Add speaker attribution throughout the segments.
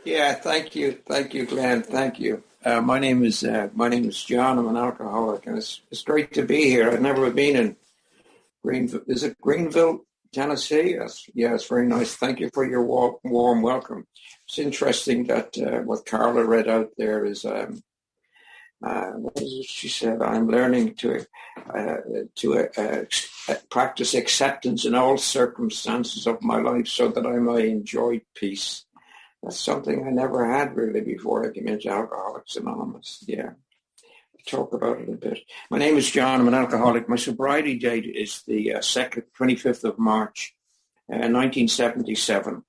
Speaker 1: Yeah, thank you, Glenn. Thank you. My name is John. I'm an alcoholic, and it's great to be here. I've never been in Greenville. Is it Greeneville, Tennessee? Yes, yeah, it's very nice. Thank you for your warm welcome. It's interesting that what Carla read out there is what is it she said? I'm learning to practice acceptance in all circumstances of my life, so that I may enjoy peace. That's something I never had really before I came into Alcoholics Anonymous. Yeah, talk about it a bit. My name is John. I'm an alcoholic. My sobriety date is the 25th of March, 1977.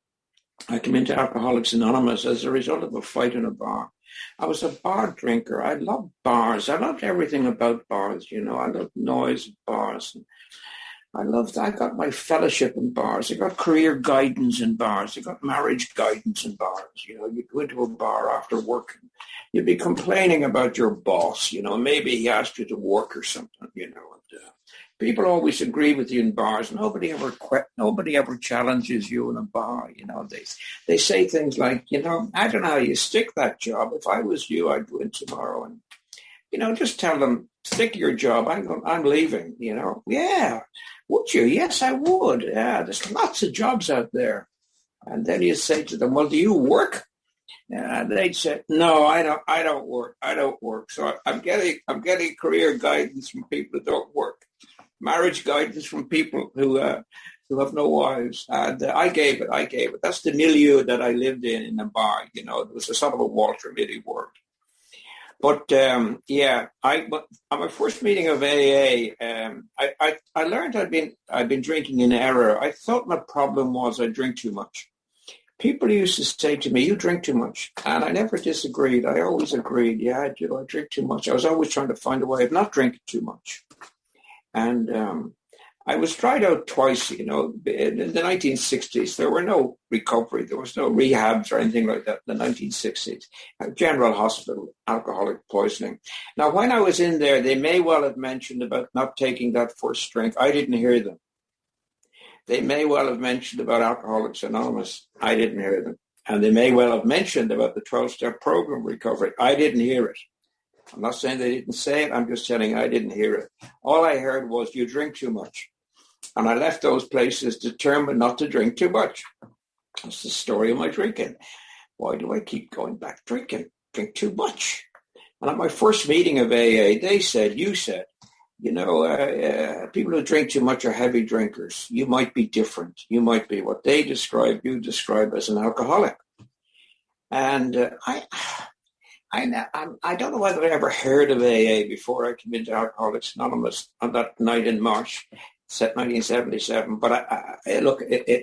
Speaker 1: I came into Alcoholics Anonymous as a result of a fight in a bar. I was a bar drinker. I loved bars. I loved everything about bars. You know, I loved noise of bars. I got my fellowship in bars. I got career guidance in bars. I got marriage guidance in bars. You know, you'd go into a bar after work and you'd be complaining about your boss. You know, maybe he asked you to work or something, you know. And, people always agree with you in bars. Nobody ever challenges you in a bar. You know, they say things like, you know, I don't know how you stick that job. If I was you, I'd go in tomorrow and, you know, just tell them, stick your job. I'm leaving, you know. Yeah. Would you? Yes, I would. Yeah, there's lots of jobs out there. And then you say to them, well, do you work? And they'd say, no, I don't work. I don't work. So I'm getting career guidance from people who don't work, marriage guidance from people who have no wives. And I gave it. That's the milieu that I lived in a bar. You know, it was a sort of a Walter Mitty world. But on my first meeting of AA, I learned I'd been drinking in error. I thought my problem was I drink too much. People used to say to me, "You drink too much," and I never disagreed. I always agreed. Yeah, I do. I drink too much. I was always trying to find a way of not drinking too much, and I was tried out twice, you know. In the 1960s, there were no recovery. There was no rehabs or anything like that in the 1960s. General Hospital, alcoholic poisoning. Now, when I was in there, they may well have mentioned about not taking that first drink. I didn't hear them. They may well have mentioned about Alcoholics Anonymous. I didn't hear them. And they may well have mentioned about the 12-step program recovery. I didn't hear it. I'm not saying they didn't say it. I'm just saying I didn't hear it. All I heard was, you drink too much. And I left those places determined not to drink too much. That's the story of my drinking. Why do I keep going back drinking? Drink too much. And at my first meeting of AA, you said, you know, people who drink too much are heavy drinkers. You might be different. You might be what you describe as an alcoholic. And I don't know whether I ever heard of AA before I came into Alcoholics Anonymous on that night in March. 1977, but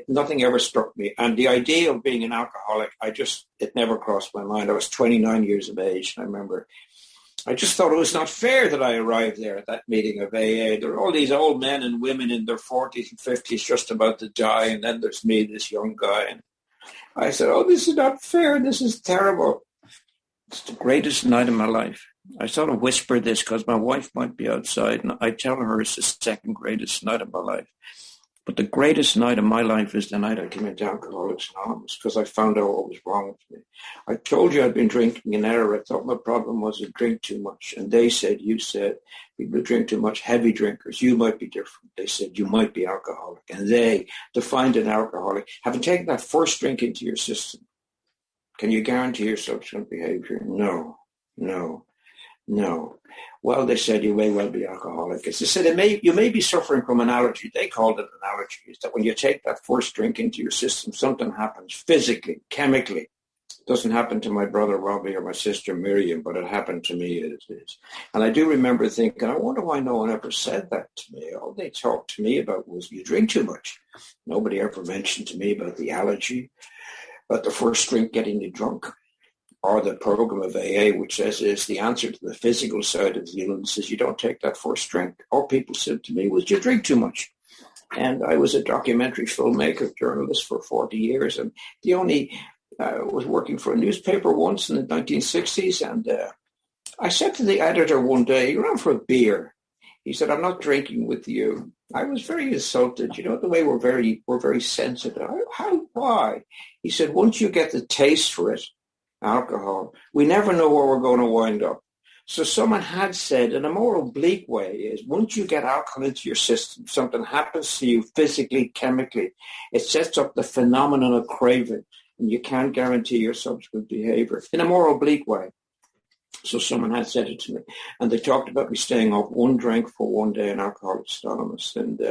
Speaker 1: nothing ever struck me. And the idea of being an alcoholic, it never crossed my mind. I was 29 years of age, and I remember I just thought it was not fair that I arrived there at that meeting of AA. There were all these old men and women in their 40s and 50s just about to die, and then there's me, this young guy. And I said, oh, this is not fair. This is terrible. It's the greatest night of my life. I sort of whisper this because my wife might be outside, and I tell her it's the second greatest night of my life. But the greatest night of my life is the night I came into Alcoholics Anonymous, because I found out what was wrong with me. I told you I'd been drinking in error. I thought my problem was I drink too much. And you said, people who drink too much, heavy drinkers, you might be different. They said, you might be alcoholic. And they defined an alcoholic. Having taken that first drink into your system, can you guarantee your subsequent behavior? No. Well, they said you may well be alcoholic. They said you may be suffering from an allergy. They called it an allergy. It's that when you take that first drink into your system, something happens physically, chemically. It doesn't happen to my brother Robbie or my sister Miriam, but it happened to me. It is. And I do remember thinking, I wonder why no one ever said that to me. All they talked to me about was you drink too much. Nobody ever mentioned to me about the allergy, about the first drink getting you drunk, or the program of AA, which says is the answer to the physical side of the illness is you don't take that first drink. All people said to me was, you drink too much. And I was a documentary filmmaker, journalist for 40 years. And was working for a newspaper once in the 1960s. And I said to the editor one day, you're on for a beer. He said, I'm not drinking with you. I was very insulted. You know, the way we're very sensitive. Why? He said, once you get the taste for it, alcohol. We never know where we're going to wind up. So someone had said, in a more oblique way, is once you get alcohol into your system, something happens to you physically, chemically. It sets up the phenomenon of craving, and you can't guarantee your subsequent behavior in a more oblique way. So someone had said it to me, and they talked about me staying off one drink for one day in Alcoholics Anonymous, and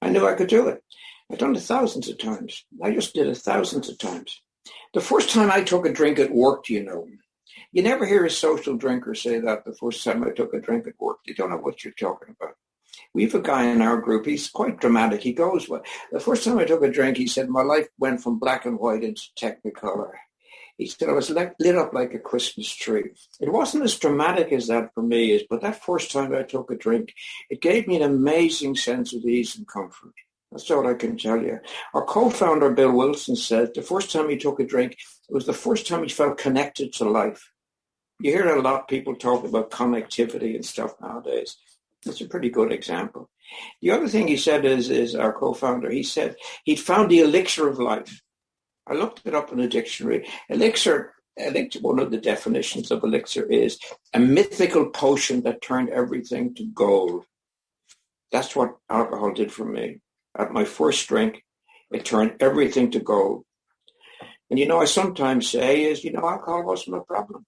Speaker 1: I knew I could do it. I've done it thousands of times. I just did it thousands of times. The first time I took a drink at work, you never hear a social drinker say that the first time I took a drink at work. They don't know what you're talking about. We have a guy in our group, he's quite dramatic. He goes, well, the first time I took a drink, he said, my life went from black and white into technicolor. He said, I was lit up like a Christmas tree. It wasn't as dramatic as that for me, but that first time I took a drink, it gave me an amazing sense of ease and comfort. That's all I can tell you. Our co-founder, Bill Wilson, said the first time he took a drink, it was the first time he felt connected to life. You hear a lot of people talk about connectivity and stuff nowadays. That's a pretty good example. The other thing he said is our co-founder, he said he'd found the elixir of life. I looked it up in a dictionary. Elixir, one of the definitions of elixir is a mythical potion that turned everything to gold. That's what alcohol did for me. At my first drink, it turned everything to gold. And I sometimes say alcohol wasn't my problem.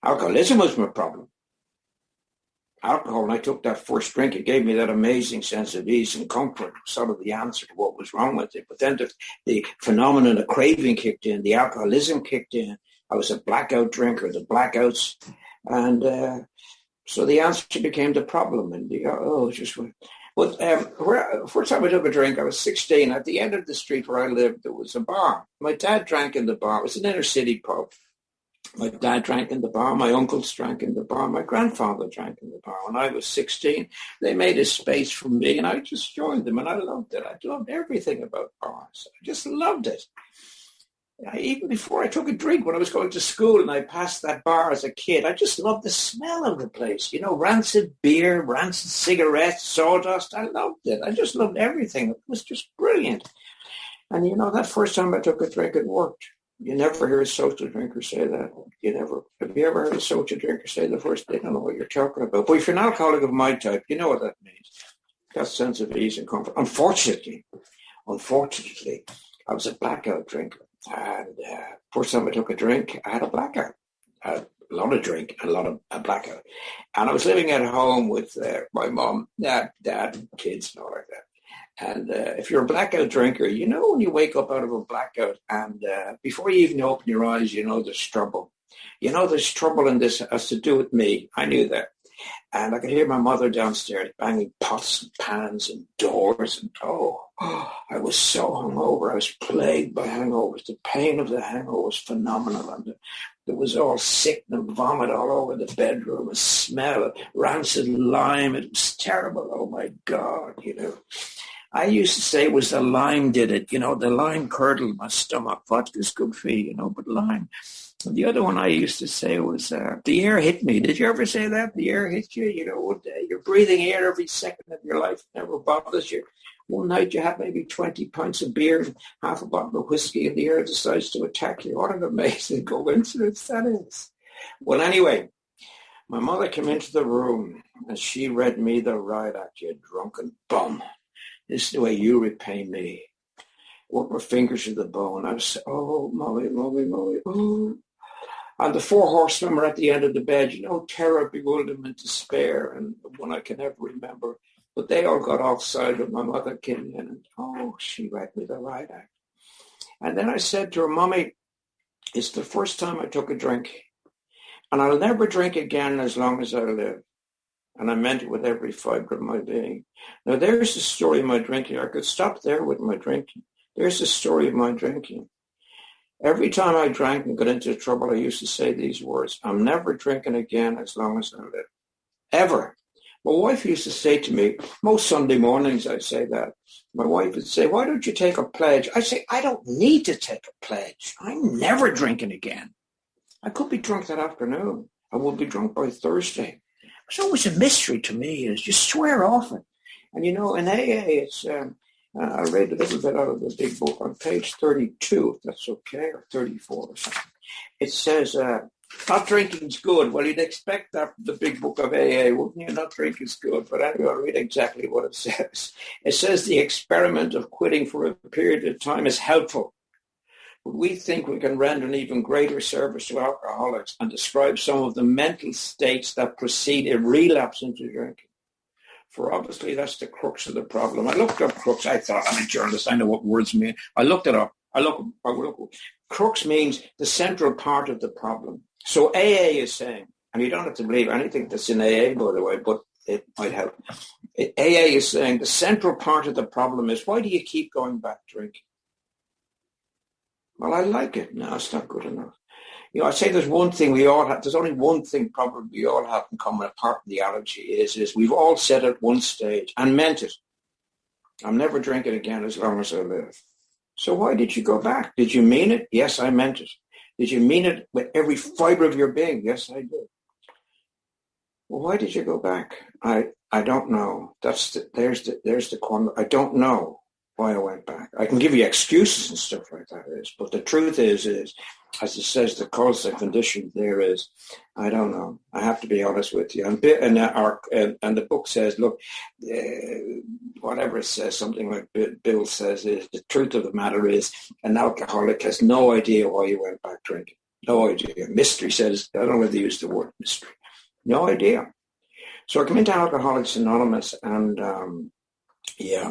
Speaker 1: Alcoholism was my problem. Alcohol, when I took that first drink, it gave me that amazing sense of ease and comfort, sort of the answer to what was wrong with it. But then the phenomenon of craving kicked in, the alcoholism kicked in. I was a blackout drinker, the blackouts. And so the answer became the problem. And first time I took a drink, I was 16. At the end of the street where I lived, there was a bar. My dad drank in the bar. It was an inner city pub. My dad drank in the bar. My uncles drank in the bar. My grandfather drank in the bar. When I was 16, they made a space for me, and I just joined them, and I loved it. I loved everything about bars. I just loved it. Even before I took a drink, when I was going to school and I passed that bar as a kid, I just loved the smell of the place. Rancid beer, rancid cigarettes, sawdust. I loved it. I just loved everything. It was just brilliant. And, that first time I took a drink, it worked. You never hear a social drinker say that. Have you ever heard a social drinker say the first? They don't know what you're talking about. But if you're an alcoholic of my type, you know what that means. That sense of ease and comfort. Unfortunately, I was a blackout drinker. And first time I took a drink, I had a blackout. I had a lot of drink, a blackout. And I was living at home with my mom, dad, kids, and all like that. And if you're a blackout drinker, when you wake up out of a blackout and before you even open your eyes, there's trouble. There's trouble in this. It has to do with me. I knew that. And I could hear my mother downstairs banging pots and pans and doors. And I was so hungover. I was plagued by hangovers. The pain of the hangover was phenomenal. And there was all sick and vomit all over the bedroom. A smell of rancid lime. It was terrible. Oh, my God, I used to say it was the lime did it. The lime curdled my stomach. Vodka's good for you, but lime. And the other one I used to say was the air hit me. Did you ever say that? The air hit you? You're breathing air every second of your life. It never bothers you. One night you have maybe 20 pints of beer and half a bottle of whiskey and the air decides to attack you. What an amazing coincidence that is. Well, anyway, my mother came into the room and she read me the riot act, you drunken bum. This is the way you repay me. Work my fingers to the bone. I was, Molly, oh. And the four horsemen were at the end of the bed, terror, bewilderment, despair, and one I can never remember. But they all got offside when my mother came in, and she read me the riot act. And then I said to her, Mommy, it's the first time I took a drink, and I'll never drink again as long as I live. And I meant it with every fiber of my being. Now, there's the story of my drinking. I could stop there with my drinking. There's the story of my drinking. Every time I drank and got into trouble, I used to say these words, I'm never drinking again as long as I live. Ever. My wife used to say to me, most Sunday mornings I'd say that. My wife would say, why don't you take a pledge? I'd say, I don't need to take a pledge. I'm never drinking again. I could be drunk that afternoon. I will be drunk by Thursday. It's always a mystery to me is just swear off it. And in AA, it's, I read a little bit out of the big book on page 32, if that's okay, or 34 or something. It says, not drinking's good. Well, you'd expect that from the big book of AA, wouldn't you? Not drinking's good. But anyway, I'll read exactly what it says. It says the experiment of quitting for a period of time is helpful. But we think we can render an even greater service to alcoholics and describe some of the mental states that precede a relapse into drinking. For obviously, that's the crux of the problem. I looked up crux. I thought, I'm a journalist. I know what words mean. I looked it up. Crux means the central part of the problem. So AA is saying, and you don't have to believe anything that's in AA, by the way, but it might help. AA is saying the central part of the problem is, why do you keep going back drinking? Well, I like it. No, it's not good enough. You know, I say there's one thing we all have, there's only one thing probably we all have in common apart from the allergy is we've all said at one stage and meant it. I'll never drink it again as long as I live. So why did you go back? Did you mean it? Yes, I meant it. Did you mean it with every fiber of your being? Yes, I did. Well, why did you go back? I don't know. There's the corner. I don't know why I went back. I can give you excuses and stuff like that, but the truth is, as it says, the cause and condition there is, I don't know. I have to be honest with you. And the book says, look, whatever it says, something like Bill says, is the truth of the matter is an alcoholic has no idea why you went back drinking. No idea. Mystery says, I don't know whether they use the word mystery. No idea. So I come into Alcoholics Anonymous and I'm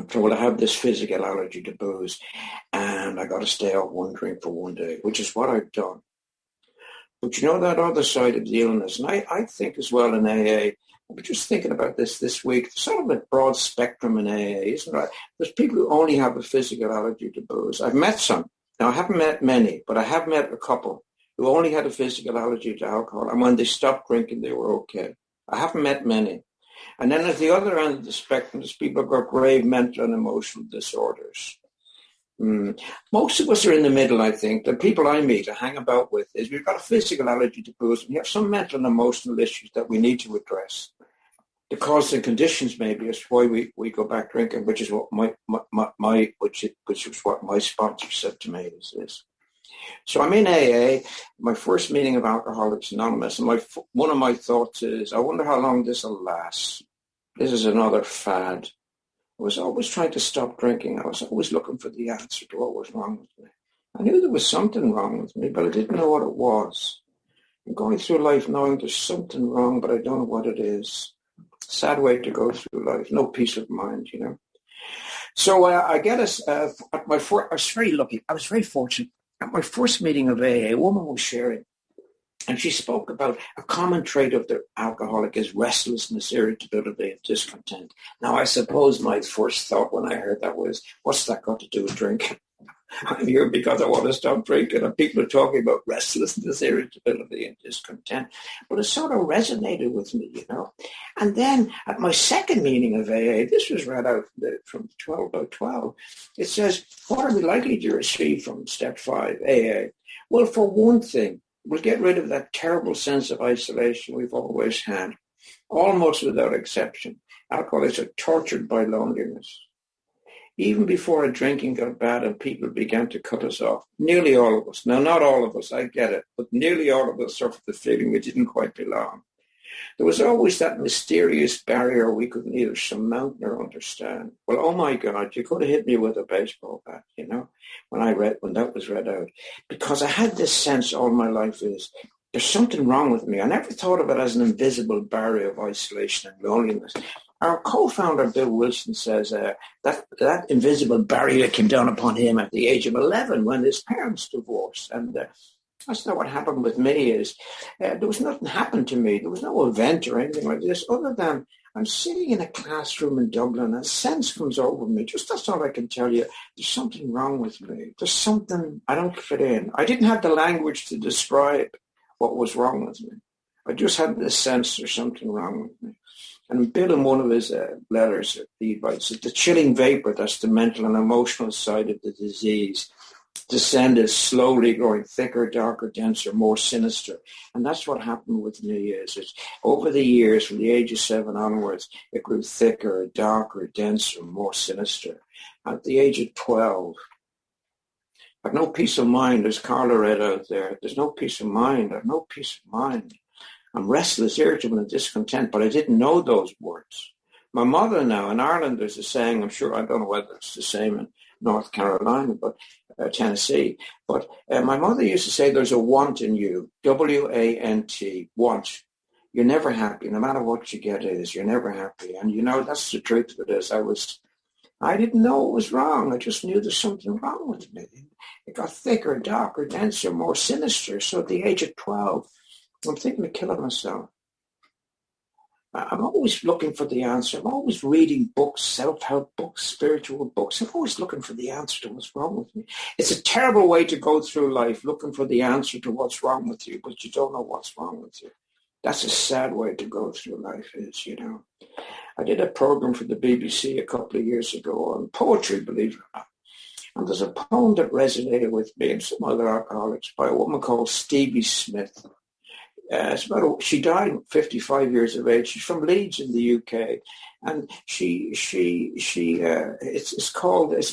Speaker 1: told I have this physical allergy to booze and I got to stay off one drink for one day, which is what I've done. But you know that other side of the illness, and I think as well in AA, I was just thinking about this week, sort of a broad spectrum in AA, isn't it? There's people who only have a physical allergy to booze. I've met some. Now, I haven't met many, but I have met a couple who only had a physical allergy to alcohol, and when they stopped drinking, they were okay. I haven't met many. And then at the other end of the spectrum, there's people who've got grave mental and emotional disorders. Most of us are in the middle, I think. The people I meet, I hang about with, is we've got a physical allergy to booze, and we have some mental and emotional issues that we need to address. The cause and conditions maybe is why we go back drinking, which is what which is what my sponsor said to me is this. So I'm in AA, my first meeting of Alcoholics Anonymous, and one of my thoughts is, I wonder how long this will last. This is another fad. I was always trying to stop drinking. I was always looking for the answer to what was wrong with me. I knew there was something wrong with me, but I didn't know what it was. I'm going through life knowing there's something wrong, but I don't know what it is. Sad way to go through life. No peace of mind, you know. So I get us, I was very lucky. I was very fortunate. At my first meeting of AA, a woman was sharing, and she spoke about a common trait of the alcoholic is restlessness, irritability, and discontent. Now, I suppose my first thought when I heard that was, what's that got to do with drinking? I'm here because I want to stop drinking, and people are talking about restlessness, irritability, and discontent. But it sort of resonated with me, you know. And then at my second meeting of AA, this was read out from 12 by 12. It says, what are we likely to receive from step 5, AA? Well, for one thing, we'll get rid of that terrible sense of isolation we've always had, almost without exception. Alcoholics are tortured by loneliness. Even before our drinking got bad and people began to cut us off, nearly all of us, now not all of us, I get it, but nearly all of us suffered the feeling we didn't quite belong. There was always that mysterious barrier we could neither surmount nor understand. Well, oh my God, you could have hit me with a baseball bat, you know, when that was read out. Because I had this sense all my life is, there's something wrong with me. I never thought of it as an invisible barrier of isolation and loneliness. Our co-founder, Bill Wilson, says that invisible barrier came down upon him at the age of 11 when his parents divorced. And that's not what happened with me. There was nothing happened to me. There was no event or anything like this other than I'm sitting in a classroom in Dublin and a sense comes over me. Just that's all I can tell you. There's something wrong with me. There's something, I don't fit in. I didn't have the language to describe what was wrong with me. I just had this sense there's something wrong with me. And Bill, in one of his letters, he writes that the chilling vapor, that's the mental and emotional side of the disease, descended slowly, growing thicker, darker, denser, more sinister. And that's what happened with me is over the years, from the age of 7 onwards, it grew thicker, darker, denser, more sinister. At the age of 12, I've no peace of mind. There's Carla read out there. There's no peace of mind. I've no peace of mind. I'm restless, irritable, and discontent, but I didn't know those words. My mother now, in Ireland, there's a saying, I'm sure, I don't know whether it's the same in North Carolina, but Tennessee, but my mother used to say there's a want in you, W-A-N-T, want. You're never happy. No matter what you get is, you're never happy. And you know, that's the truth of it is. I didn't know it was wrong. I just knew there's something wrong with me. It got thicker, darker, denser, more sinister. So at the age of 12, I'm thinking of killing myself. I'm always looking for the answer. I'm always reading books, self-help books, spiritual books. I'm always looking for the answer to what's wrong with me. It's a terrible way to go through life, looking for the answer to what's wrong with you, but you don't know what's wrong with you. That's a sad way to go through life is, you know. I did a program for the BBC a couple of years ago on poetry, believe it or not. And there's a poem that resonated with me and some other alcoholics by a woman called Stevie Smith. She died at 55 years of age. She's from Leeds in the UK, and it's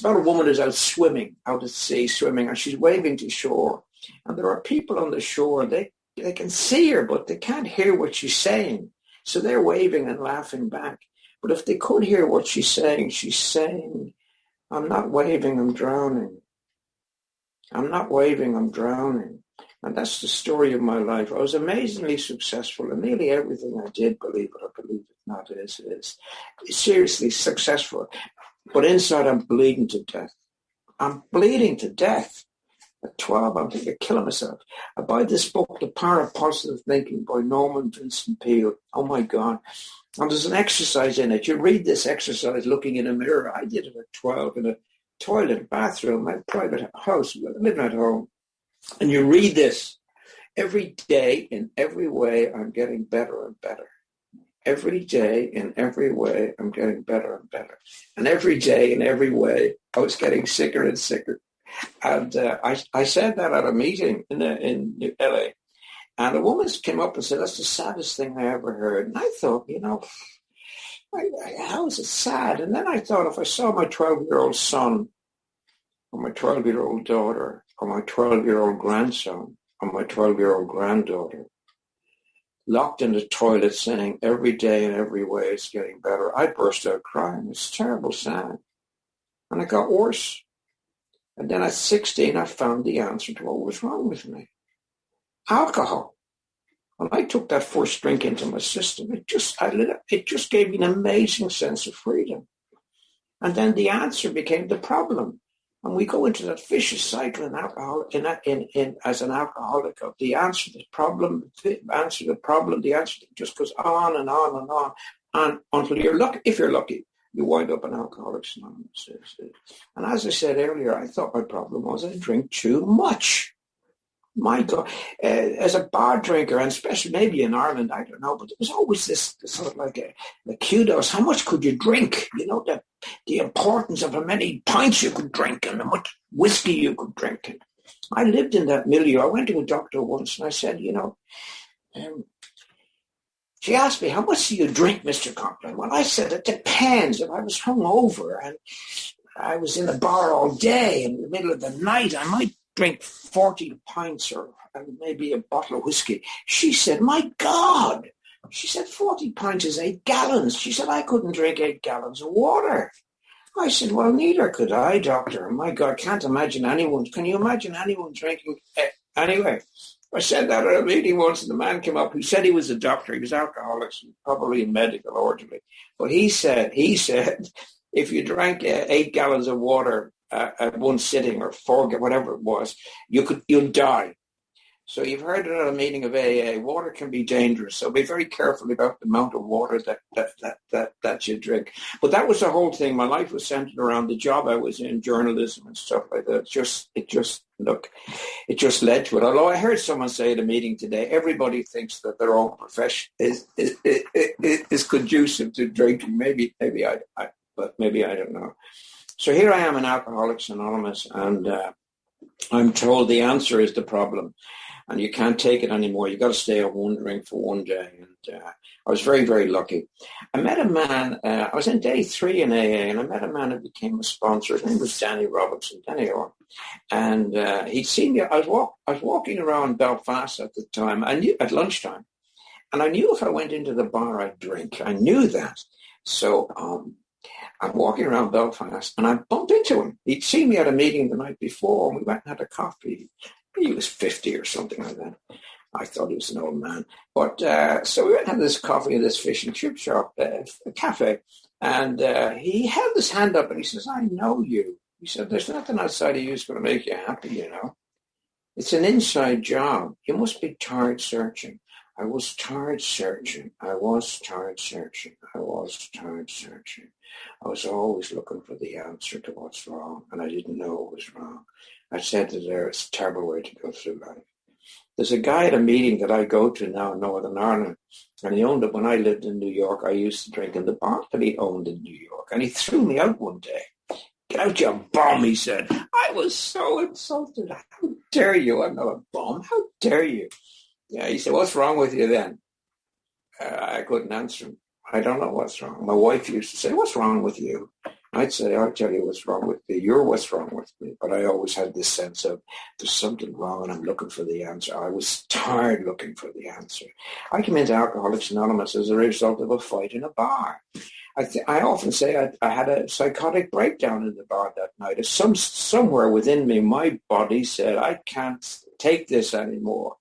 Speaker 1: about a woman who's out swimming, out at sea swimming, and she's waving to shore. And there are people on the shore. They can see her, but they can't hear what she's saying. So they're waving and laughing back. But if they could hear what she's saying, I'm not waving, I'm drowning. I'm not waving, I'm drowning. And that's the story of my life. I was amazingly successful in nearly everything I did, believe it or believe it not, is seriously successful. But inside I'm bleeding to death. I'm bleeding to death. At 12, I'm thinking of killing myself. I buy this book, The Power of Positive Thinking by Norman Vincent Peale. Oh my God. And there's an exercise in it. You read this exercise looking in a mirror. I did it at 12 in a toilet, bathroom, my private house, living at home. And you read this. Every day, in every way, I'm getting better and better. Every day, in every way, I'm getting better and better. And every day, in every way, I was getting sicker and sicker. And I said that at a meeting in LA. And a woman came up and said, that's the saddest thing I ever heard. And I thought, you know, how is it sad? And then I thought, if I saw my 12-year-old son or my 12-year-old daughter or my 12-year-old grandson or my 12-year-old granddaughter locked in the toilet saying every day in every way it's getting better, I burst out crying. It's terrible, sad. And it got worse. And then at 16, I found the answer to what was wrong with me. Alcohol. When I took that first drink into my system, it just gave me an amazing sense of freedom. And then the answer became the problem. And we go into that vicious cycle in alcohol, as an alcoholic, of the answer to the problem, the answer just goes on and on and on. And until you're lucky, if you're lucky, you wind up in Alcoholics Anonymous. And as I said earlier, I thought my problem was I drink too much. My God, as a bar drinker, and especially maybe in Ireland, I don't know, but there was always this sort of like a kudos. How much could you drink? You know, the importance of how many pints you could drink and how much whiskey you could drink. And I lived in that milieu. I went to a doctor once and I said, you know, she asked me, how much do you drink, Mr. Conklin? Well, I said, it depends. If I was hungover and I was in the bar all day in the middle of the night, I might drink 40 pints or maybe a bottle of whiskey. She said, my God. She said, 40 pints is 8 gallons. She said, I couldn't drink 8 gallons of water. I said, well, neither could I, doctor. My God, can you imagine anyone drinking? Anyway, I said that at a meeting once, and the man came up who said he was a doctor. He was alcoholic, probably a medical orderly. But he said, if you drank 8 gallons of water at one sitting or 4, whatever it was, you'd die. So you've heard it at a meeting of AA. Water can be dangerous, so be very careful about the amount of water that you drink. But that was the whole thing. My life was centered around the job I was in, journalism and stuff like that. It just led to it. Although I heard someone say at a meeting today, everybody thinks that their own profession is conducive to drinking. Maybe I don't know. So here I am in Alcoholics Anonymous, and I'm told the answer is the problem, and you can't take it anymore. You've got to stay on one drink for one day. And I was very, very lucky. I met a man, I was in day 3 in AA, and I met a man who became a sponsor. His name was Danny Robinson, Danny Orr. And he'd seen me. I was walking around Belfast at the time. I knew at lunchtime. And I knew if I went into the bar, I'd drink. I knew that. So I'm walking around Belfast, and I bumped into him. He'd seen me at a meeting the night before, and we went and had a coffee. He was 50 or something like that. I thought he was an old man. But so we went and had this coffee in this fish and chip shop, a cafe. And he held his hand up, and he says, I know you. He said, there's nothing outside of you that's going to make you happy, you know. It's an inside job. You must be tired searching. I was tired searching. I was tired searching. I was tired searching. I was always looking for the answer to what's wrong, and I didn't know it was wrong. I said to there, it's a terrible way to go through life. There's a guy at a meeting that I go to now in Northern Ireland, and he owned it when I lived in New York. I used to drink in the bar that he owned in New York, and he threw me out one day. Get out, you bum, he said. I was so insulted. How dare you? I'm not a bum. How dare you? Yeah, he said, what's wrong with you then? I couldn't answer him. I don't know what's wrong. My wife used to say, what's wrong with you? I'd say, I'll tell you what's wrong with me. You're what's wrong with me. But I always had this sense of there's something wrong and I'm looking for the answer. I was tired looking for the answer. I came into Alcoholics Anonymous as a result of a fight in a bar. I often say I had a psychotic breakdown in the bar that night. Somewhere within me, my body said, I can't take this anymore.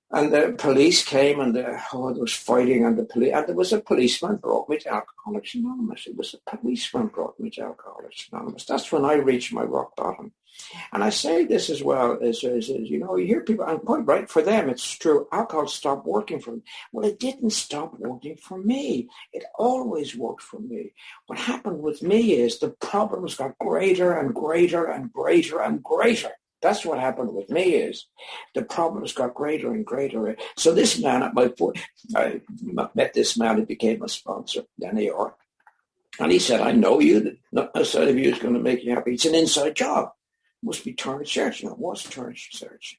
Speaker 1: And the police came, and there was fighting, and there was a policeman brought me to Alcoholics Anonymous. It was a policeman brought me to Alcoholics Anonymous. That's when I reached my rock bottom. And I say this as well, is you know, you hear people, I'm quite right, for them, it's true, alcohol stopped working for them. Well, it didn't stop working for me. It always worked for me. What happened with me is the problems got greater and greater and greater and greater. That's what happened with me is the problems got greater and greater. So this man at my foot, I met this man who became a sponsor, Danny Orr. And he said, I know you, that nothing outside of you is going to make you happy. It's an inside job. Must be tired searching. I was tired searching.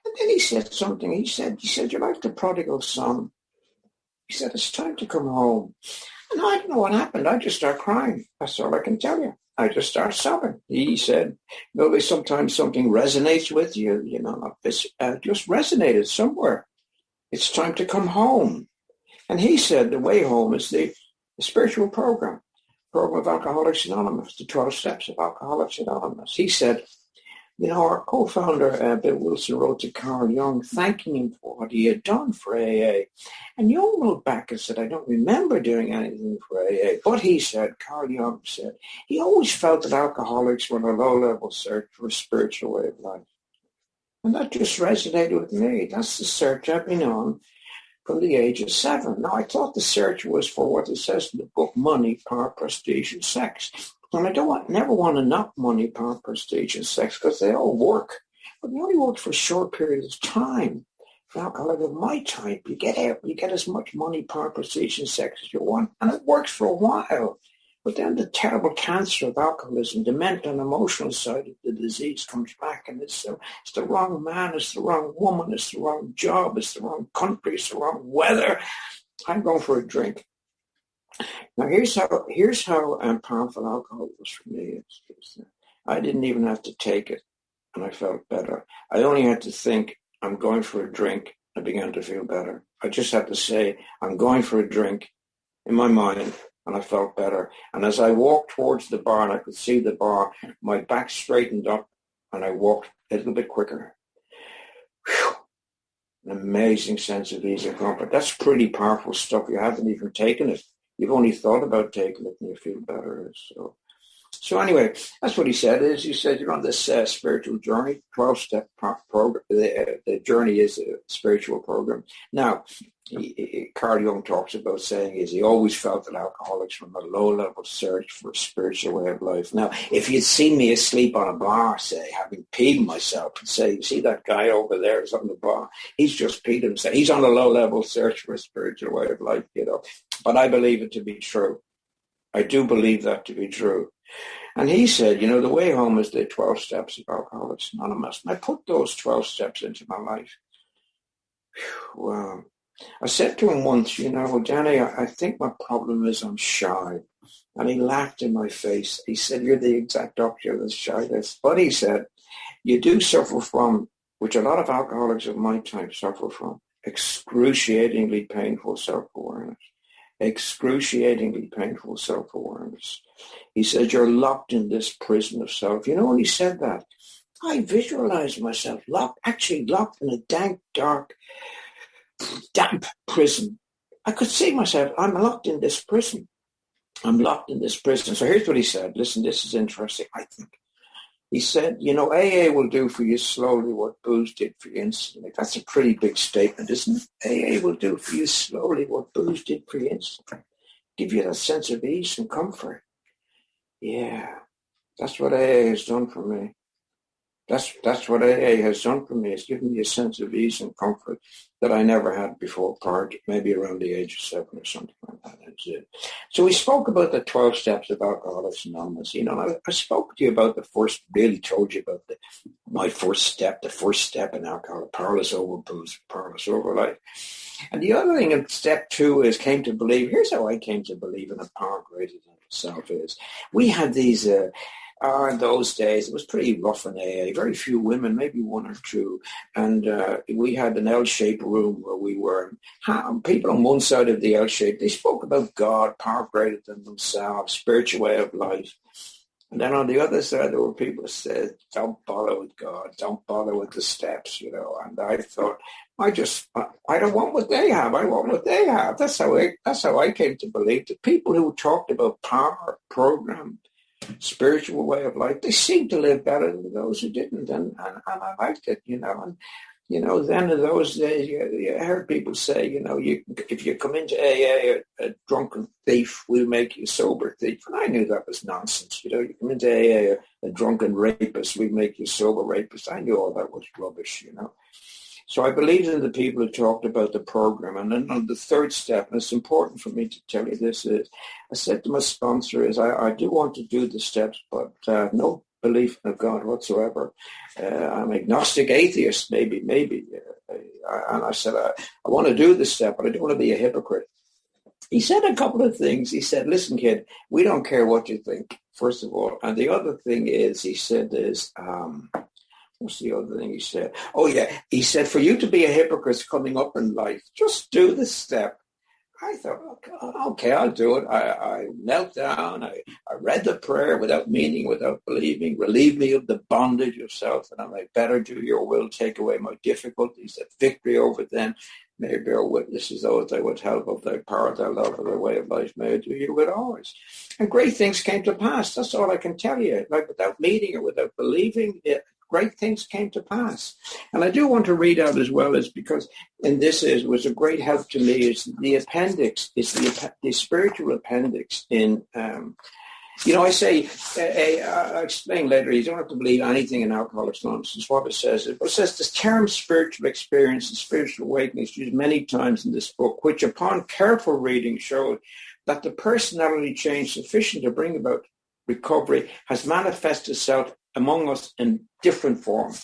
Speaker 1: And then he said something. He said, you're like the prodigal son. He said, it's time to come home. And I don't know what happened. I just started crying. That's all I can tell you. I just started sobbing. He said, sometimes something resonates with you, you know, just resonated somewhere. It's time to come home. And he said the way home is the spiritual program of Alcoholics Anonymous, the 12 steps of Alcoholics Anonymous. He said, you know, our co-founder, Bill Wilson, wrote to Carl Jung thanking him for what he had done for AA. And Jung wrote back and said, I don't remember doing anything for AA. But he said, Carl Jung said, he always felt that alcoholics were on a low-level search for a spiritual way of life. And that just resonated with me. That's the search I've been on from the age of 7. Now, I thought the search was for what it says in the book, money, power, prestige, and sex. And I never want to knock money, power, prestige, and sex because they all work. But they only work for short periods of time. For alcoholic of my type, you get as much money, power, prestige, and sex as you want, and it works for a while. But then the terrible cancer of alcoholism, the mental and emotional side of the disease comes back, and it's the wrong man, it's the wrong woman, it's the wrong job, it's the wrong country, it's the wrong weather. I'm going for a drink. Now, here's how powerful alcohol was for me. I didn't even have to take it, and I felt better. I only had to think, I'm going for a drink. I began to feel better. I just had to say, I'm going for a drink in my mind, and I felt better. And as I walked towards the bar, and I could see the bar, my back straightened up, and I walked a little bit quicker. Whew. An amazing sense of ease and comfort. That's pretty powerful stuff. You haven't even taken it. You've only thought about taking it and you feel better. So anyway, that's what he said. He said, you're on this spiritual journey, 12-step program. The journey is a spiritual program. Now, Carl Jung talks about saying he always felt that alcoholics were on a low-level search for a spiritual way of life. Now, if you'd seen me asleep on a bar, say, having peed myself, and say, you see that guy over there is on the bar, he's just peed himself. He's on a low-level search for a spiritual way of life, you know. But I believe it to be true. I do believe that to be true. And he said, the way home is the 12 steps of Alcoholics Anonymous. And I put those 12 steps into my life. Wow. I said to him once, Danny, I think my problem is I'm shy. And he laughed in my face. He said, you're the exact opposite of shyness. But he said, you do suffer from, which a lot of alcoholics of my type suffer from, excruciatingly painful self-awareness. Excruciatingly painful self-awareness. He said, you're locked in this prison of self. When he said that, I visualized myself locked in a dank, dark, damp prison. I could see myself, I'm locked in this prison. I'm locked in this prison. So here's what he said. Listen, this is interesting, I think. He said, AA will do for you slowly what booze did for you instantly. That's a pretty big statement, isn't it? AA will do for you slowly what booze did for you instantly. Give you that sense of ease and comfort. Yeah, that's what AA has done for me. That's what AA has done for me. It's given me a sense of ease and comfort that I never had before, maybe around the age of 7 or something like that. That's it. So we spoke about the 12 steps of Alcoholics Anonymous. I spoke to you about really told you about my first step, the first step in alcohol, powerless over booze, powerless over life. And the other thing in step 2 is came to believe. Here's how I came to believe in a power greater than itself is. We had these... in those days, it was pretty rough in AA. Very few women, maybe 1 or 2. And we had an L-shaped room where we were. People on one side of the L-shape, they spoke about God, power greater than themselves, spiritual way of life. And then on the other side, there were people who said, don't bother with God, don't bother with the steps, And I thought, I don't want what they have. I want what they have. That's how I came to believe that people who talked about power, program, spiritual way of life, they seemed to live better than those who didn't, and I liked it, and then in those days, you heard people say, if you come into AA a drunken thief, we'll make you a sober thief, and I knew that was nonsense. You come into AA a drunken rapist, we make you a sober rapist. I knew all that was rubbish, So I believed in the people who talked about the program. And then on the third step, and it's important for me to tell you this, is I said to my sponsor, I do want to do the steps, but no belief in God whatsoever. I'm agnostic atheist, maybe. And I said, I want to do the step, but I don't want to be a hypocrite. He said a couple of things. He said, listen, kid, we don't care what you think, first of all. And the other thing is, he said is... what's the other thing he said? Oh, yeah. He said, for you to be a hypocrite coming up in life, just do the step. I thought, okay, I'll do it. I knelt down. I read the prayer without meaning, without believing. Relieve me of the bondage of self, and I may better do your will. Take away my difficulties. That victory over them may bear witnesses those I would help of thy power, thy love, of thy way of life may I do you with ours. And great things came to pass. That's all I can tell you. Like without meaning or without believing it. Great things came to pass. And I do want to read out as well, is because, and this was a great help to me, is the appendix, is the spiritual appendix in, I say, I'll explain later, you don't have to believe anything in Alcoholics Anonymous. It's what it says. It says the term spiritual experience and spiritual awakening is used many times in this book, which upon careful reading showed that the personality change sufficient to bring about recovery has manifested itself among us in different forms.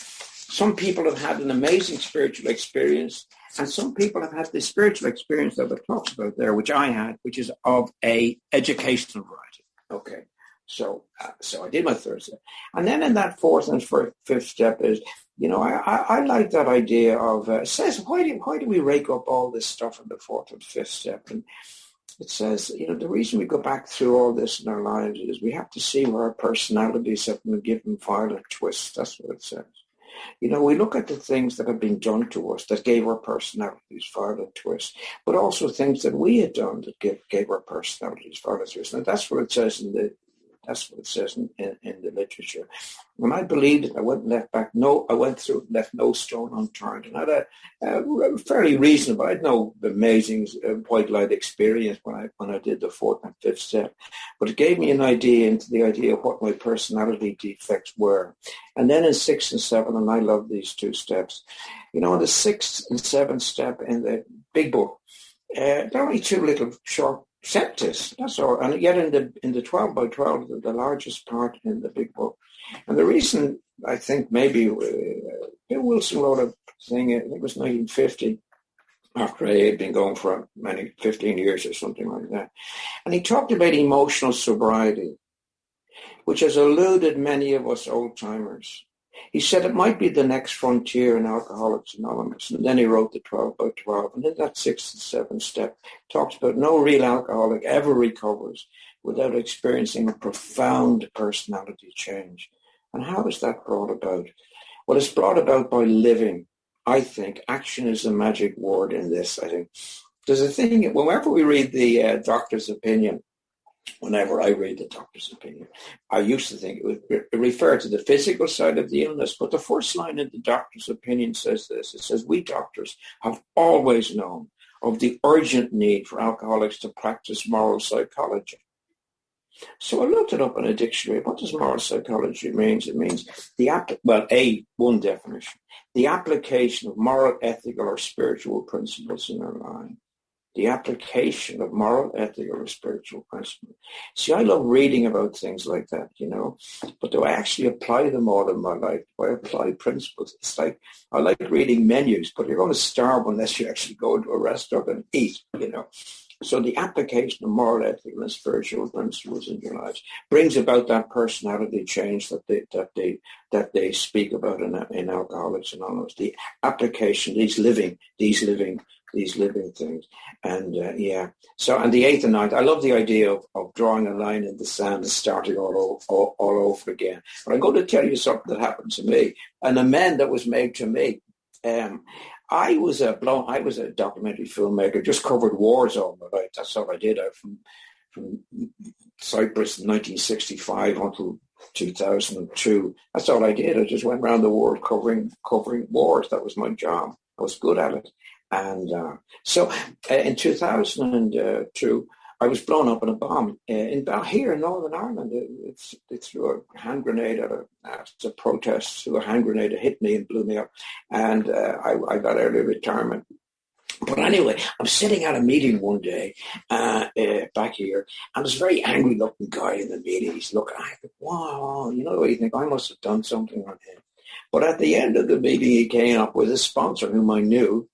Speaker 1: Some people have had an amazing spiritual experience, and some people have had the spiritual experience that it talks about there, which I had, which is of a educational variety. Okay, so I did my third step. And then in that fourth and fifth step is, I like that idea of, it says, why do we rake up all this stuff in the fourth and fifth step? And it says, the reason we go back through all this in our lives is we have to see where our personalities have been given violent twists. That's what it says. We look at the things that have been done to us that gave our personalities violent twists, but also things that we had done that gave our personalities violent twists. And that's what it says in the literature. When I believed it, I went and left no stone unturned. And I had a fairly reasonable, I had no amazing white light experience when I did the fourth and fifth step. But it gave me an idea into the idea of what my personality defects were. And then in 6 and 7, and I love these 2 steps, the 6th and 7th step in the big book, there are only 2 little short accept this. That's all. And yet in the 12 by 12, the largest part in the big book. And the reason I think maybe Bill Wilson wrote a thing, I think it was 1950, after I had been going for 15 years or something like that. And he talked about emotional sobriety, which has eluded many of us old-timers. He said it might be the next frontier in Alcoholics Anonymous. And then he wrote the 12 by 12. And in that 6th and 7th step, talks about no real alcoholic ever recovers without experiencing a profound personality change. And how is that brought about? Well, it's brought about by living. I think action is the magic word in this. I think there's a thing, whenever we read the doctor's opinion, whenever I read the doctor's opinion, I used to think it would refer to the physical side of the illness, but the first line in the doctor's opinion says this. It says, we doctors have always known of the urgent need for alcoholics to practice moral psychology. So I looked it up in a dictionary. What does moral psychology mean? It means one definition, the application of moral, ethical, or spiritual principles in our life. The application of moral, ethical, or spiritual principles. See, I love reading about things like that, but do I actually apply them all in my life? Do I apply principles? It's like, I like reading menus, but you're going to starve unless you actually go into a restaurant and eat, So the application of moral, ethical, and spiritual principles in your lives brings about that personality change that they speak about in Alcoholics Anonymous. The application, these living things. And so, and the 8th and 9th, I love the idea of drawing a line in the sand and starting all over again. But I'm going to tell you something that happened to me, an amend that was made to me. I was a documentary filmmaker, just covered wars all my life. That's all I did. From Cyprus in 1965 until 2002. That's all I did. I just went around the world covering wars. That was my job. I was good at it. And so in 2002, I was blown up in a bomb here in Northern Ireland. They threw a hand grenade at a protest. Threw a hand grenade, it hit me and blew me up. And I got early retirement. But anyway, I'm sitting at a meeting one day back here, and there's a very angry-looking guy in the meeting. He's looking at me, wow, you think I must have done something on him. But at the end of the meeting, he came up with a sponsor whom I knew,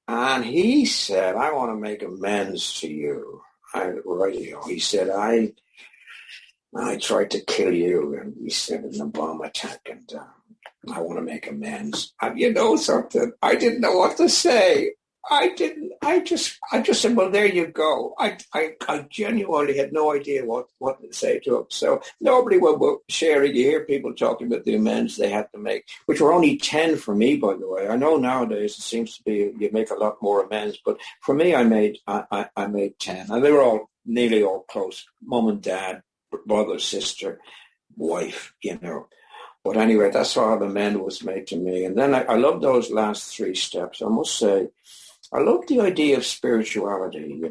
Speaker 1: and he said, I want to make amends to you. He said, I tried to kill you, and he said, in a bomb attack, and I want to make amends. And you know something? I didn't know what to say. I just said, well, there you go. I genuinely had no idea what to say to him. So nobody was sharing. You hear people talking about the amends they had to make, which were only 10 for me, by the way. I know nowadays it seems to be you make a lot more amends, but for me, I made 10, and they were all nearly all close. Mom and dad, brother, sister, wife, But anyway, that's how the amend was made to me. And then I love those last 3 steps. I must say, I love the idea of spirituality,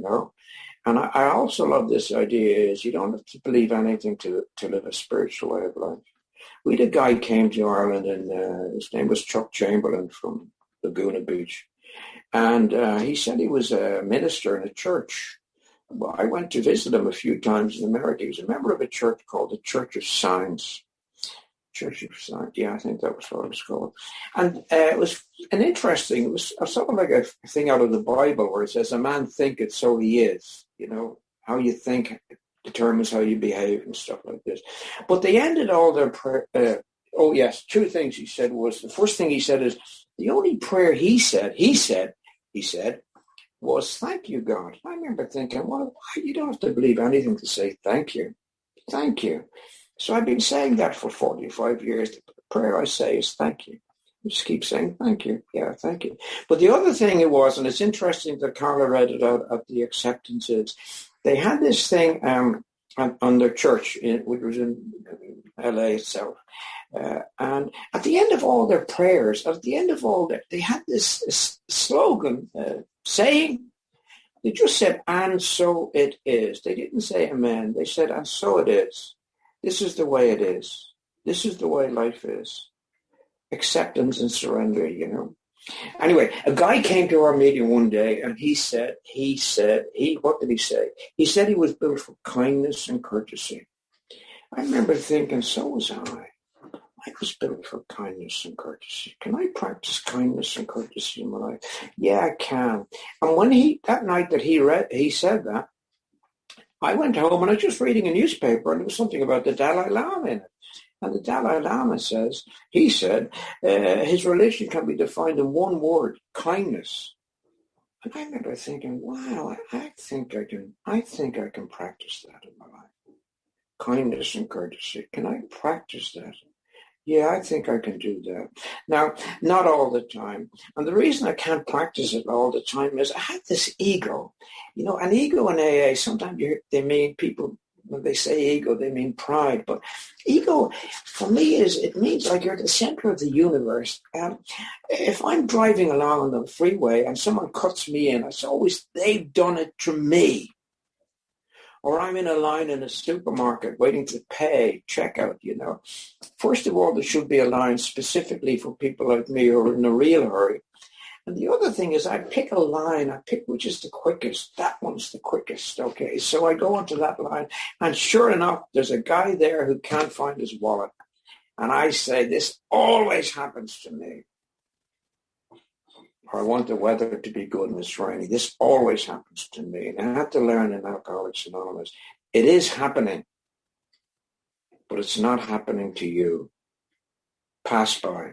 Speaker 1: And I also love this idea is you don't have to believe anything to live a spiritual way of life. We had a guy came to Ireland, and his name was Chuck Chamberlain from Laguna Beach. And he said he was a minister in a church. Well, I went to visit him a few times in America. He was a member of a church called the Church of Science. Church of Science, yeah, I think that was what it was called. And it was it was sort of like a thing out of the Bible where it says, a man thinketh, so he is. How you think determines how you behave and stuff like this. But they ended all their prayer. 2 things he said was, the first thing he said is, the only prayer he said, was, thank you, God. I remember thinking, well, you don't have to believe anything to say thank you. Thank you. So I've been saying that for 45 years. The prayer I say is thank you. I just keep saying thank you. Yeah, thank you. But the other thing it was, and it's interesting that Carla read it out at the acceptances, they had this thing on their church, which was in LA itself. And at the end of all their prayers, they had this slogan saying, they just said, and so it is. They didn't say amen. They said, and so it is. This is the way it is. This is the way life is. Acceptance and surrender, Anyway, a guy came to our meeting one day and what did he say? He said he was built for kindness and courtesy. I remember thinking, so was I. I was built for kindness and courtesy. Can I practice kindness and courtesy in my life? Yeah, I can. And when that night that he said that, I went home and I was just reading a newspaper and there was something about the Dalai Lama in it. And the Dalai Lama he said, his religion can be defined in one word, kindness. And I remember thinking, wow, I think I can practice that in my life. Kindness and courtesy. Can I practice that? Yeah, I think I can do that. Now, not all the time. And the reason I can't practice it all the time is I have this ego. You know, an ego in AA, sometimes they mean people, when they say ego, they mean pride. But ego, for me, it means like you're the center of the universe. If I'm driving along on the freeway and someone cuts me in, it's always, they've done it to me. Or I'm in a line in a supermarket waiting to pay, checkout, you know. First of all, there should be a line specifically for people like me who are in a real hurry. And the other thing is I pick a line, which is the quickest. That one's the quickest, okay. So I go onto that line, and sure enough, there's a guy there who can't find his wallet. And I say, this always happens to me. Or I want the weather to be good and it's rainy. This always happens to me. And I had to learn in Alcoholics Anonymous, it is happening, but it's not happening to you. Pass by.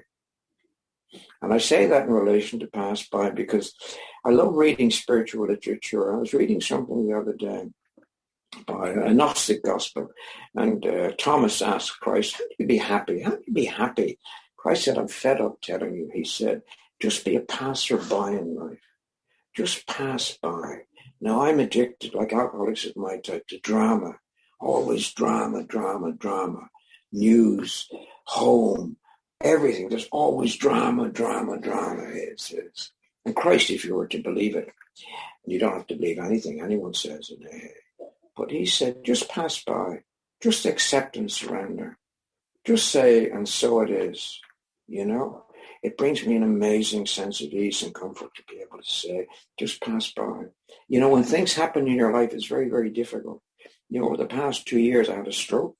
Speaker 1: And I say that in relation to pass by because I love reading spiritual literature. I was reading something the other day by a Gnostic gospel, and Thomas asked Christ, how do you be happy? How do you be happy? Christ said, I'm fed up telling you. He said, just be a passer-by in life. Just pass by. Now, I'm addicted, like alcoholics at my type, to drama. Always drama, drama, drama. News, home, everything. There's always drama, drama, drama. It's. And Christ, if you were to believe it, and you don't have to believe anything anyone says in AA, but he said, just pass by. Just accept and surrender. Just say, and so it is, you know. It brings me an amazing sense of ease and comfort to be able to say, just pass by. You know, when things happen in your life, it's very, very difficult. You know, over the past 2 years, I had a stroke.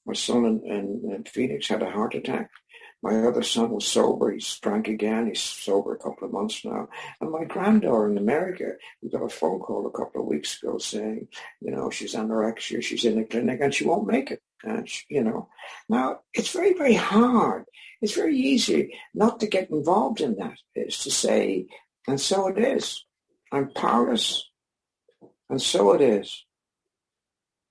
Speaker 1: My son in Phoenix had a heart attack. My other son was sober. He's drank again. He's sober a couple of months now. And my granddaughter in America, we got a phone call a couple of weeks ago saying, you know, she's anorexia, she's in a clinic and she won't make it. And, you know, now it's very, very hard. It's very easy not to get involved in that. It's to say, and so it is. I'm powerless, and so it is.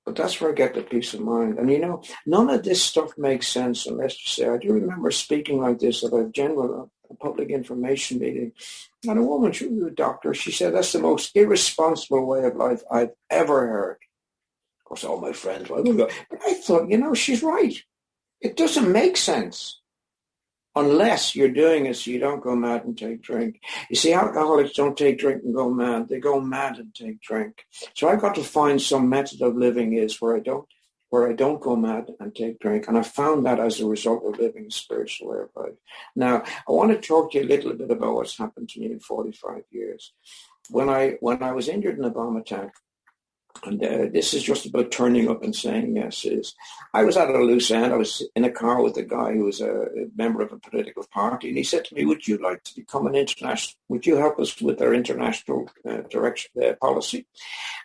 Speaker 1: But that's where I get the peace of mind. And, you know, none of this stuff makes sense unless you say, I do remember speaking like this at a public information meeting. And a woman, she was a doctor, she said, that's the most irresponsible way of life I've ever heard. Of course, all my friends were, but I thought, you know, she's right. It doesn't make sense unless you're doing it so you don't go mad and take drink. You see, alcoholics don't take drink and go mad. They go mad and take drink. So I've got to find some method of living where I don't go mad and take drink. And I found that as a result of living a spiritual way of life. Now, I want to talk to you a little bit about what's happened to me in 45 years. When I was injured in a bomb attack, and this is just about turning up and saying yes. I was at a loose end. I was in a car with a guy who was a member of a political party, and he said to me, would you like to become an international, would you help us with our international policy?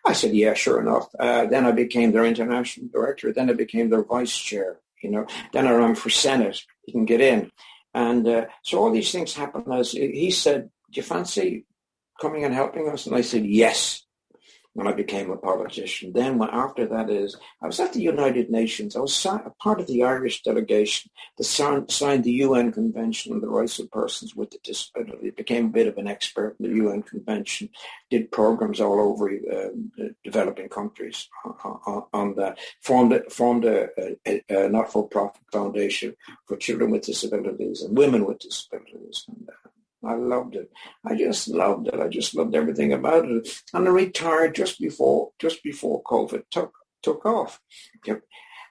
Speaker 1: I said, yeah, sure enough. Then I became their international director. Then I became their vice chair, you know. Then I ran for Senate. You can get in. And so all these things happened. As he said, do you fancy coming and helping us? And I said, yes. When I became a politician. Then after that I was at the United Nations. I was part of the Irish delegation that signed the UN Convention on the Rights of Persons with a Disability. Became a bit of an expert in the UN Convention, did programs all over developing countries on that, formed a not-for-profit foundation for children with disabilities and women with disabilities. And I loved it. I just loved it. I just loved everything about it. And I retired just before COVID took off.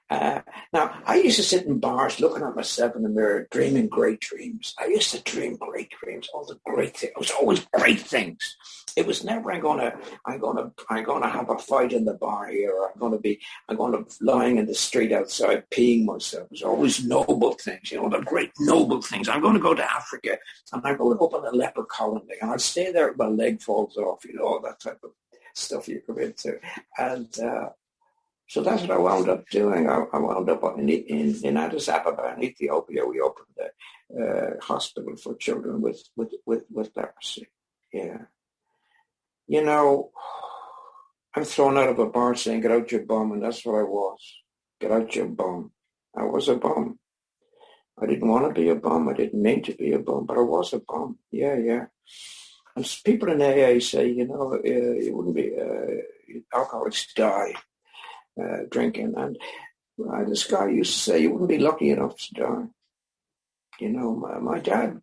Speaker 1: Now, I used to sit in bars looking at myself in the mirror, dreaming great dreams. I used to dream great dreams, all the great things. It was always great things. It was never I'm gonna have a fight in the bar here, or I'm gonna be lying in the street outside peeing myself. It was always noble things, the great noble things. I'm going to go to Africa and I'm going to open a leper colony and I'll stay there if my leg falls off, all that type of stuff you come into. And so that's what I wound up doing. I wound up in Addis Ababa in Ethiopia. We opened a hospital for children with leprosy. Yeah. I'm thrown out of a bar saying, get out your bum, and that's what I was. Get out your bum. I was a bum. I didn't want to be a bum. I didn't mean to be a bum, but I was a bum. Yeah. And people in AA say, it wouldn't be, alcoholics die drinking. And this guy used to say, you wouldn't be lucky enough to die. My dad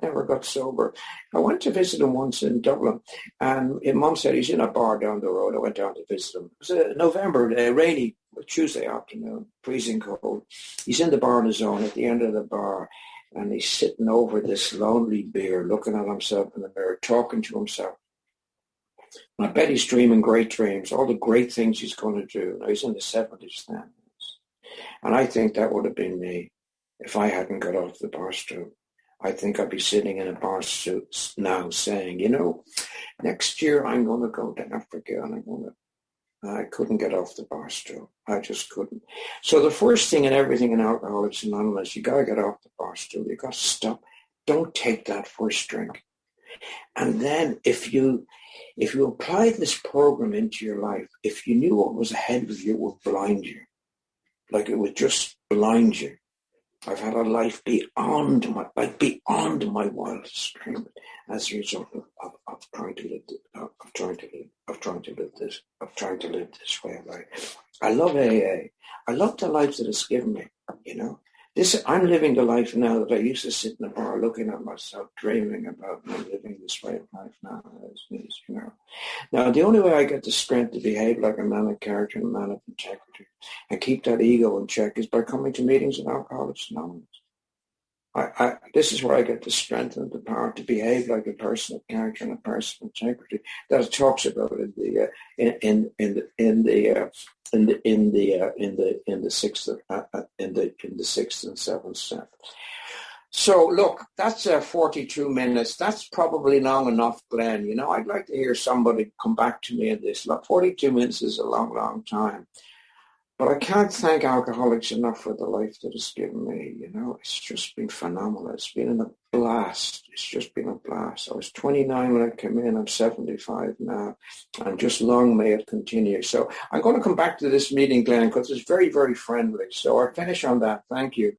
Speaker 1: never got sober. I went to visit him once in Dublin, and Mum said he's in a bar down the road. I went down to visit him. It was a November, a rainy Tuesday afternoon, freezing cold. He's in the bar on his own at the end of the bar, and he's sitting over this lonely beer, looking at himself in the mirror, talking to himself. And I bet he's dreaming great dreams, all the great things he's going to do. Now, he's in the 70s then. And I think that would have been me. If I hadn't got off the bar stool, I think I'd be sitting in a bar stool now saying, next year I'm going to go to Africa and I couldn't get off the bar stool. I just couldn't. So the first thing in everything in Alcoholics Anonymous, you got to get off the bar stool. You got to stop. Don't take that first drink. And then if you apply this program into your life, if you knew what was ahead of you, it would blind you. Like it would just blind you. I've had a life beyond my wildest dream as a result of trying to live this way of life. I love AA. I love the life that it's given me. I'm living the life now that I used to sit in a bar looking at myself, dreaming about me living this way of life now. Now, the only way I get the strength to behave like a man of character and a man of integrity and keep that ego in check is by coming to meetings of Alcoholics Anonymous. This is where I get the strength and the power to behave like a person of character and a person of integrity that it talks about in the sixth and seventh step. So look, that's 42 minutes. That's probably long enough, Glenn. I'd like to hear somebody come back to me in this. 42 minutes is a long, long time. But I can't thank Alcoholics enough for the life that it's given me. It's just been phenomenal. It's been a blast. It's just been a blast. I was 29 when I came in. I'm 75 now. And just long may it continue. So I'm going to come back to this meeting, Glenn, because it's very, very friendly. So I'll finish on that. Thank you.